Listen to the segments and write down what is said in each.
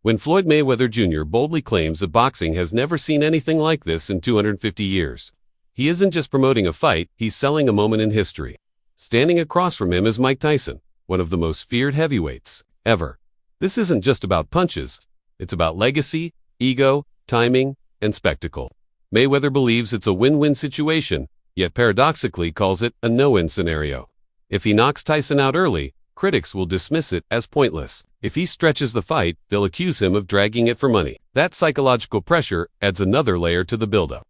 When Floyd Mayweather Jr. boldly claims that boxing has never seen anything like this in 250 years, he isn't just promoting a fight, he's selling a moment in history. Standing across from him is Mike Tyson, one of the most feared heavyweights ever. This isn't just about punches, it's about legacy, ego, timing, and spectacle. Mayweather believes it's a win-win situation, yet paradoxically calls it a no-win scenario. If he knocks Tyson out early, critics will dismiss it as pointless. If he stretches the fight, they'll accuse him of dragging it for money. That psychological pressure adds another layer to the buildup.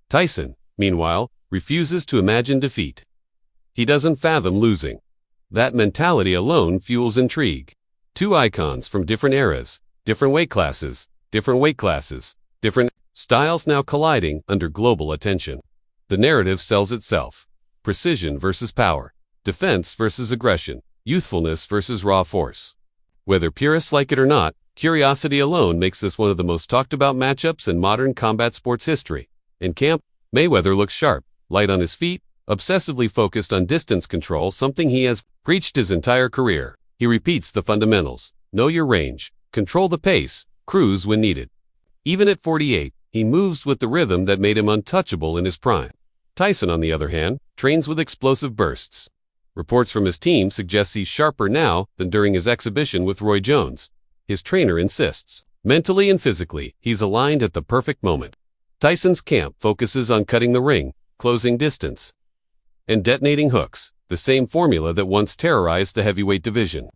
Tyson, meanwhile, refuses to imagine defeat. He doesn't fathom losing. That mentality alone fuels intrigue. Two icons from different eras, different weight classes, different styles now colliding under global attention. The narrative sells itself. Precision versus power, defense versus aggression, youthfulness versus raw force. Whether purists like it or not, curiosity alone makes this one of the most talked about matchups in modern combat sports history. In camp, Mayweather looks sharp, light on his feet, obsessively focused on distance control, something he has preached his entire career. He repeats the fundamentals: know your range, control the pace, cruise when needed. Even at 48, he moves with the rhythm that made him untouchable in his prime. Tyson, on the other hand, trains with explosive bursts. Reports from his team suggest he's sharper now than during his exhibition with Roy Jones. His trainer insists, mentally and physically, he's aligned at the perfect moment. Tyson's camp focuses on cutting the ring, closing distance, and detonating hooks, the same formula that once terrorized the heavyweight division.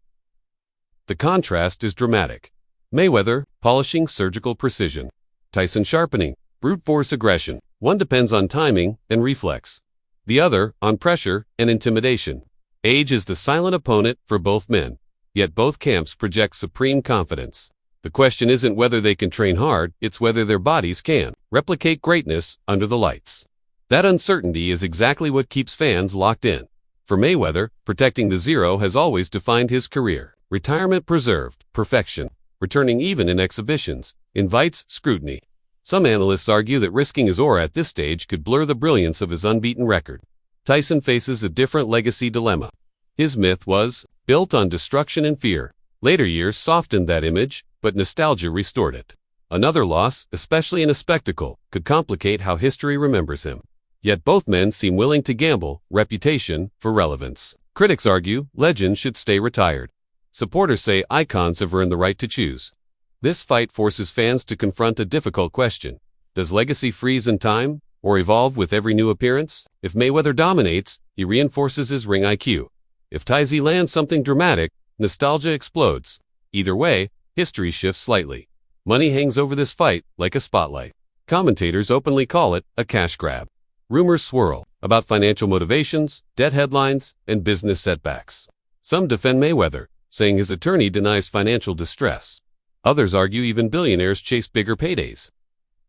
The contrast is dramatic. Mayweather, polishing surgical precision. Tyson sharpening, brute force aggression. One depends on timing and reflex. The other, on pressure and intimidation. Age is the silent opponent for both men, yet both camps project supreme confidence. The question isn't whether they can train hard, it's whether their bodies can replicate greatness under the lights. That uncertainty is exactly what keeps fans locked in. For Mayweather, protecting the zero has always defined his career. Retirement preserved, perfection, returning even in exhibitions, invites scrutiny. Some analysts argue that risking his aura at this stage could blur the brilliance of his unbeaten record. Tyson faces a different legacy dilemma. His myth was built on destruction and fear. Later years softened that image, but nostalgia restored it. Another loss, especially in a spectacle, could complicate how history remembers him. Yet both men seem willing to gamble reputation for relevance. Critics argue legends should stay retired. Supporters say icons have earned the right to choose. This fight forces fans to confront a difficult question. Does legacy freeze in time, or evolve with every new appearance? If Mayweather dominates, he reinforces his ring IQ. If Tyson lands something dramatic, nostalgia explodes. Either way, history shifts slightly. Money hangs over this fight like a spotlight. Commentators openly call it a cash grab. Rumors swirl about financial motivations, debt headlines, and business setbacks. Some defend Mayweather, saying his attorney denies financial distress. Others argue even billionaires chase bigger paydays.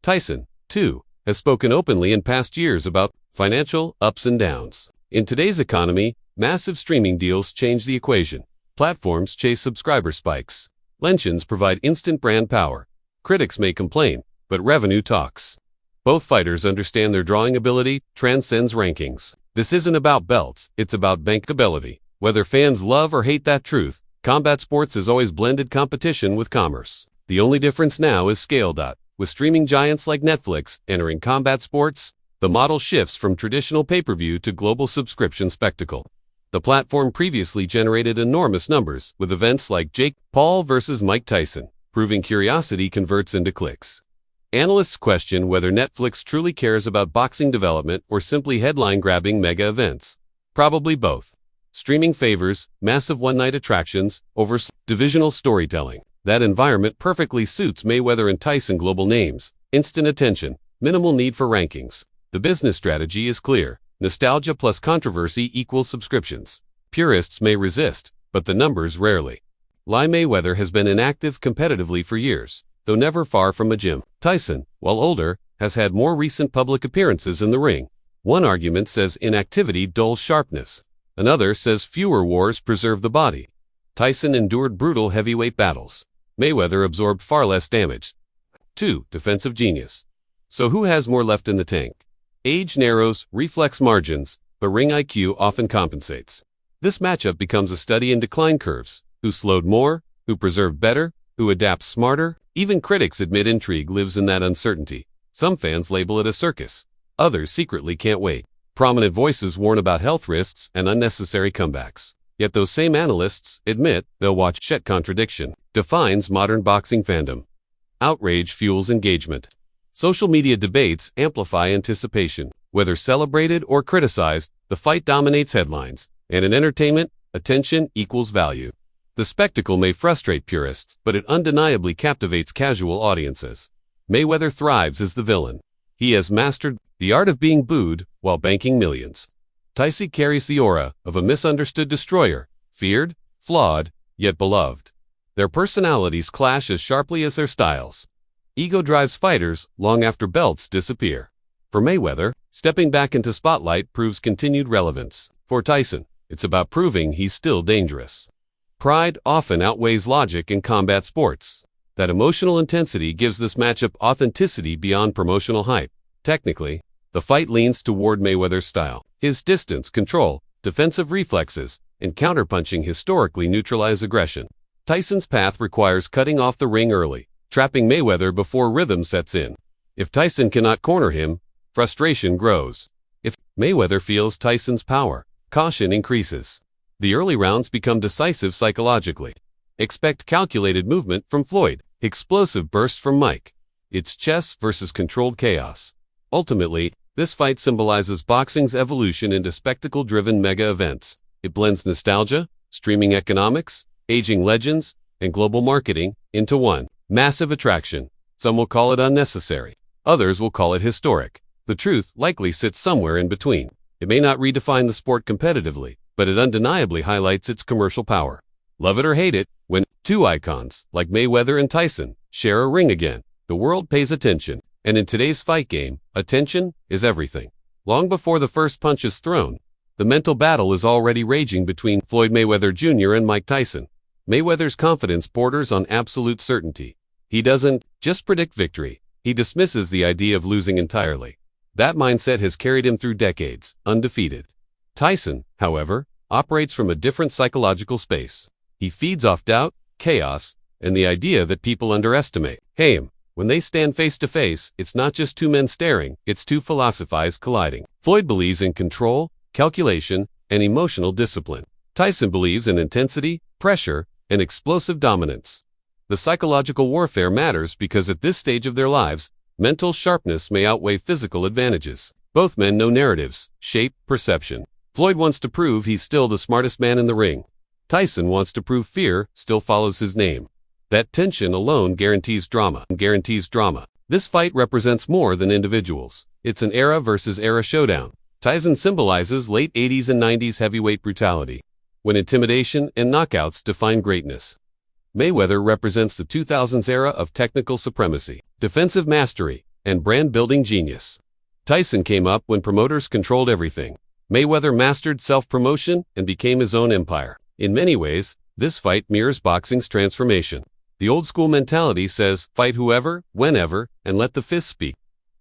Tyson, too, has spoken openly in past years about financial ups and downs. In today's economy, massive streaming deals change the equation. Platforms chase subscriber spikes. Legends provide instant brand power. Critics may complain, but revenue talks. Both fighters understand their drawing ability transcends rankings. This isn't about belts, it's about bankability. Whether fans love or hate that truth, combat sports has always blended competition with commerce. The only difference now is scale. With streaming giants like Netflix entering combat sports, the model shifts from traditional pay-per-view to global subscription spectacle. The platform previously generated enormous numbers, with events like Jake Paul versus Mike Tyson, proving curiosity converts into clicks. Analysts question whether Netflix truly cares about boxing development or simply headline-grabbing mega events. Probably both. Streaming favors massive one-night attractions over divisional storytelling. That environment perfectly suits Mayweather and Tyson global names. Instant attention, minimal need for rankings. The business strategy is clear. Nostalgia plus controversy equals subscriptions. Purists may resist, but the numbers rarely. Mayweather has been inactive competitively for years, though never far from a gym. Tyson, while older, has had more recent public appearances in the ring. One argument says inactivity dulls sharpness. Another says fewer wars preserve the body. Tyson endured brutal heavyweight battles. Mayweather absorbed far less damage. 2. Defensive genius. So who has more left in the tank? Age narrows reflex margins, but ring IQ often compensates. This matchup becomes a study in decline curves. Who slowed more, who preserved better, Who adapts smarter? Even critics admit intrigue lives in that uncertainty. Some fans label it a circus. Others secretly can't wait. Prominent voices warn about health risks and unnecessary comebacks. Yet those same analysts admit they'll watch. That contradiction defines modern boxing fandom. Outrage fuels engagement. Social media debates amplify anticipation. Whether celebrated or criticized, the fight dominates headlines. And in entertainment, attention equals value. The spectacle may frustrate purists, but it undeniably captivates casual audiences. Mayweather thrives as the villain. He has mastered the art of being booed while banking millions. Tyson carries the aura of a misunderstood destroyer, feared, flawed, yet beloved. Their personalities clash as sharply as their styles. Ego drives fighters long after belts disappear. For Mayweather, stepping back into spotlight proves continued relevance. For Tyson, it's about proving he's still dangerous. Pride often outweighs logic in combat sports. That emotional intensity gives this matchup authenticity beyond promotional hype. Technically, the fight leans toward Mayweather's style. His distance control, defensive reflexes, and counterpunching historically neutralize aggression. Tyson's path requires cutting off the ring early, trapping Mayweather before rhythm sets in. If Tyson cannot corner him, frustration grows. If Mayweather feels Tyson's power, caution increases. The early rounds become decisive psychologically. Expect calculated movement from Floyd, explosive bursts from Mike. It's chess versus controlled chaos. Ultimately, this fight symbolizes boxing's evolution into spectacle-driven mega events. It blends nostalgia, streaming economics, aging legends, and global marketing into one massive attraction. Some will call it unnecessary. Others will call it historic. The truth likely sits somewhere in between. It may not redefine the sport competitively, but it undeniably highlights its commercial power. Love it or hate it, when two icons, like Mayweather and Tyson, share a ring again, the world pays attention. And in today's fight game, attention is everything. Long before the first punch is thrown, the mental battle is already raging between Floyd Mayweather Jr. and Mike Tyson. Mayweather's confidence borders on absolute certainty. He doesn't just predict victory, he dismisses the idea of losing entirely. That mindset has carried him through decades, undefeated. Tyson, however, operates from a different psychological space. He feeds off doubt, chaos, and the idea that people underestimate him. When they stand face to face, it's not just two men staring, it's two philosophies colliding. Floyd believes in control, calculation, and emotional discipline. Tyson believes in intensity, pressure, and explosive dominance. The psychological warfare matters because at this stage of their lives, mental sharpness may outweigh physical advantages. Both men know narratives, shape perception. Floyd wants to prove he's still the smartest man in the ring. Tyson wants to prove fear still follows his name. That tension alone guarantees drama. This fight represents more than individuals. It's an era versus era showdown. Tyson symbolizes late 80s and 90s heavyweight brutality, when intimidation and knockouts define greatness. Mayweather represents the 2000s era of technical supremacy, defensive mastery, and brand-building genius. Tyson came up when promoters controlled everything. Mayweather mastered self-promotion and became his own empire. In many ways, this fight mirrors boxing's transformation. The old-school mentality says, fight whoever, whenever, and let the fist speak.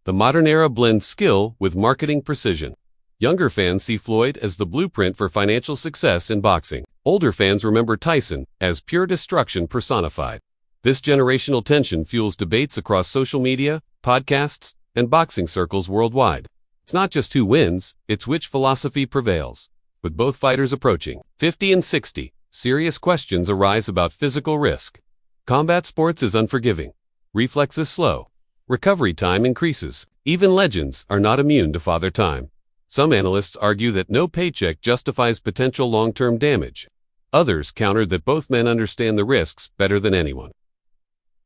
The modern era blends skill with marketing precision. Younger fans see Floyd as the blueprint for financial success in boxing. Older fans remember Tyson as pure destruction personified. This generational tension fuels debates across social media, podcasts, and boxing circles worldwide. It's not just who wins, it's which philosophy prevails. With both fighters approaching 50 and 60, serious questions arise about physical risk. Combat sports is unforgiving. Reflexes slow. Recovery time increases. Even legends are not immune to father time. Some analysts argue that no paycheck justifies potential long-term damage. Others counter that both men understand the risks better than anyone.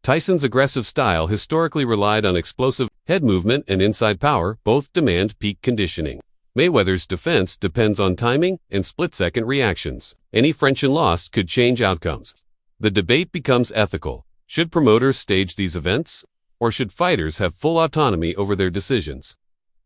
Tyson's aggressive style historically relied on explosive head movement and inside power, both demand peak conditioning. Mayweather's defense depends on timing and split-second reactions. Any French and loss could change outcomes. The debate becomes ethical. Should promoters stage these events? Or should fighters have full autonomy over their decisions?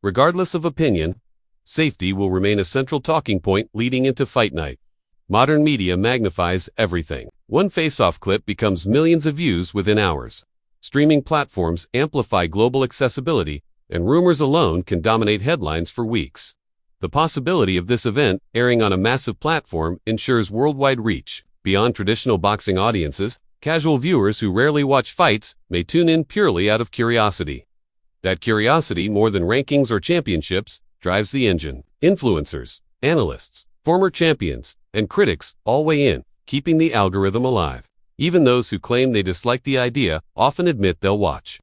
Regardless of opinion, safety will remain a central talking point leading into fight night. Modern media magnifies everything. One face-off clip becomes millions of views within hours. Streaming platforms amplify global accessibility, and rumors alone can dominate headlines for weeks. The possibility of this event airing on a massive platform ensures worldwide reach. Beyond traditional boxing audiences, Casual viewers who rarely watch fights may tune in purely out of curiosity. That curiosity, more than rankings or championships, drives the engine. Influencers, analysts, former champions, and critics all weigh in, keeping the algorithm alive. Even those who claim they dislike the idea often admit they'll watch.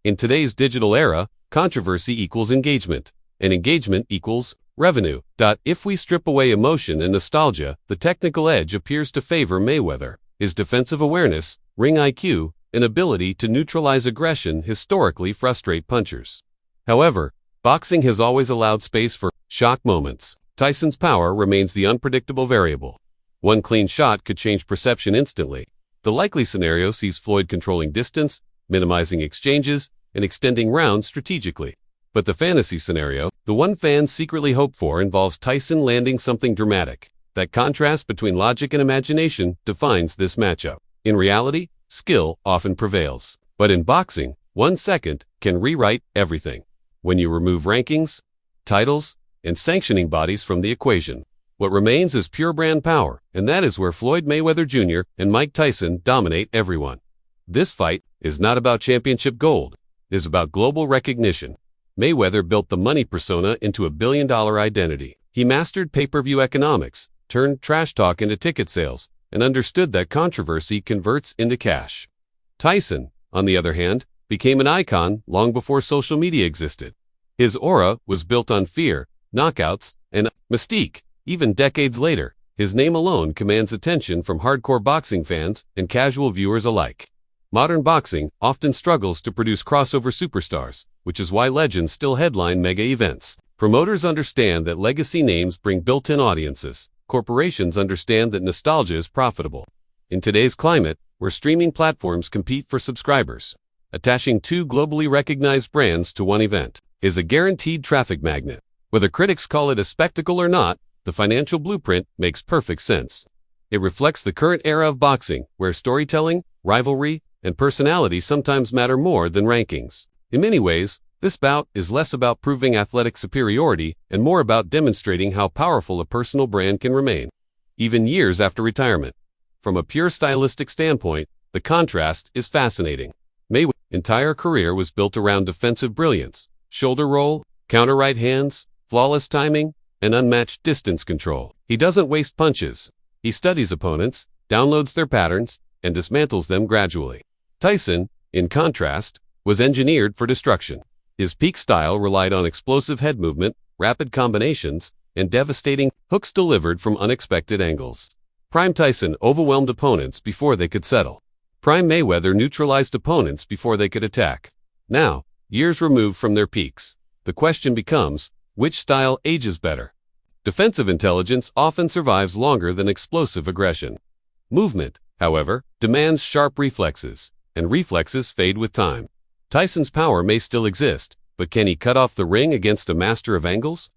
In today's digital era, controversy equals engagement, and engagement equals revenue. If we strip away emotion and nostalgia, the technical edge appears to favor Mayweather. His defensive awareness, ring IQ, and ability to neutralize aggression historically frustrate punchers. However, boxing has always allowed space for shock moments. Tyson's power remains the unpredictable variable. One clean shot could change perception instantly. The likely scenario sees Floyd controlling distance, minimizing exchanges, and extending rounds strategically. But the fantasy scenario, the one fans secretly hope for, involves Tyson landing something dramatic. That contrast between logic and imagination defines this matchup. In reality, skill often prevails. But in boxing, 1 second can rewrite everything. When you remove rankings, titles, and sanctioning bodies from the equation, what remains is pure brand power, and that is where Floyd Mayweather Jr. and Mike Tyson dominate everyone. This fight is not about championship gold. It is about global recognition. Mayweather built the money persona into a billion-dollar identity. He mastered pay-per-view economics, turned trash talk into ticket sales, and understood that controversy converts into cash. Tyson, on the other hand, became an icon long before social media existed. His aura was built on fear, knockouts, and mystique. Even decades later, his name alone commands attention from hardcore boxing fans and casual viewers alike. Modern boxing often struggles to produce crossover superstars, which is why legends still headline mega events. Promoters understand that legacy names bring built-in audiences. Corporations understand that nostalgia is profitable. In today's climate, where streaming platforms compete for subscribers, attaching two globally recognized brands to one event is a guaranteed traffic magnet. Whether critics call it a spectacle or not, the financial blueprint makes perfect sense. It reflects the current era of boxing, where storytelling, rivalry, and personality sometimes matter more than rankings. In many ways, this bout is less about proving athletic superiority and more about demonstrating how powerful a personal brand can remain, even years after retirement. From a pure stylistic standpoint, the contrast is fascinating. Mayweather's entire career was built around defensive brilliance, shoulder roll, counter right hands, flawless timing, and unmatched distance control. He doesn't waste punches. He studies opponents, downloads their patterns, and dismantles them gradually. Tyson, in contrast, was engineered for destruction. His peak style relied on explosive head movement, rapid combinations, and devastating hooks delivered from unexpected angles. Prime Tyson overwhelmed opponents before they could settle. Prime Mayweather neutralized opponents before they could attack. Now, years removed from their peaks, the question becomes, which style ages better? Defensive intelligence often survives longer than explosive aggression. Movement, however, demands sharp reflexes, and reflexes fade with time. Tyson's power may still exist, but can he cut off the ring against a master of angles?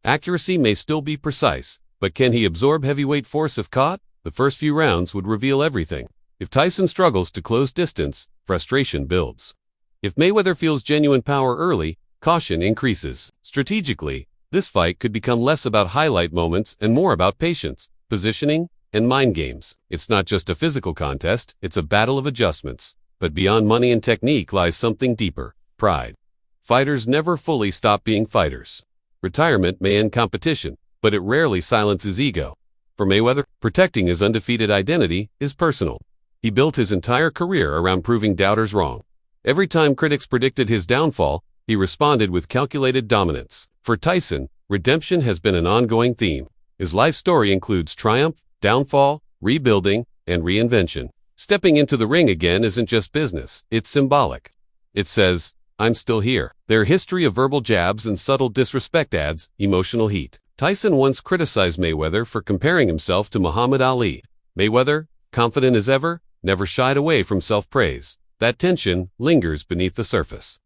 Accuracy may still be precise, but can he absorb heavyweight force if caught? The first few rounds would reveal everything. If Tyson struggles to close distance, frustration builds. If Mayweather feels genuine power early, caution increases. Strategically, this fight could become less about highlight moments and more about patience, positioning, and mind games. It's not just a physical contest, it's a battle of adjustments. But beyond money and technique lies something deeper: pride. Fighters never fully stop being fighters. Retirement may end competition, but it rarely silences ego. For Mayweather, protecting his undefeated identity is personal. He built his entire career around proving doubters wrong. Every time critics predicted his downfall, he responded with calculated dominance. For Tyson, redemption has been an ongoing theme. His life story includes triumph, downfall, rebuilding, and reinvention. Stepping into the ring again isn't just business, it's symbolic. It says, "I'm still here." Their history of verbal jabs and subtle disrespect adds emotional heat. Tyson once criticized Mayweather for comparing himself to Muhammad Ali. Mayweather, confident as ever, never shied away from self-praise. That tension lingers beneath the surface.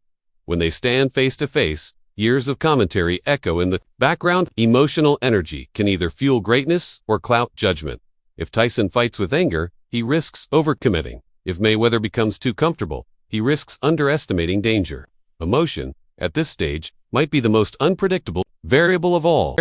When they stand face to face, years of commentary echo in the background. Emotional energy can either fuel greatness or cloud judgment. If Tyson fights with anger, he risks overcommitting. If Mayweather becomes too comfortable, he risks underestimating danger. Emotion, at this stage, might be the most unpredictable variable of all.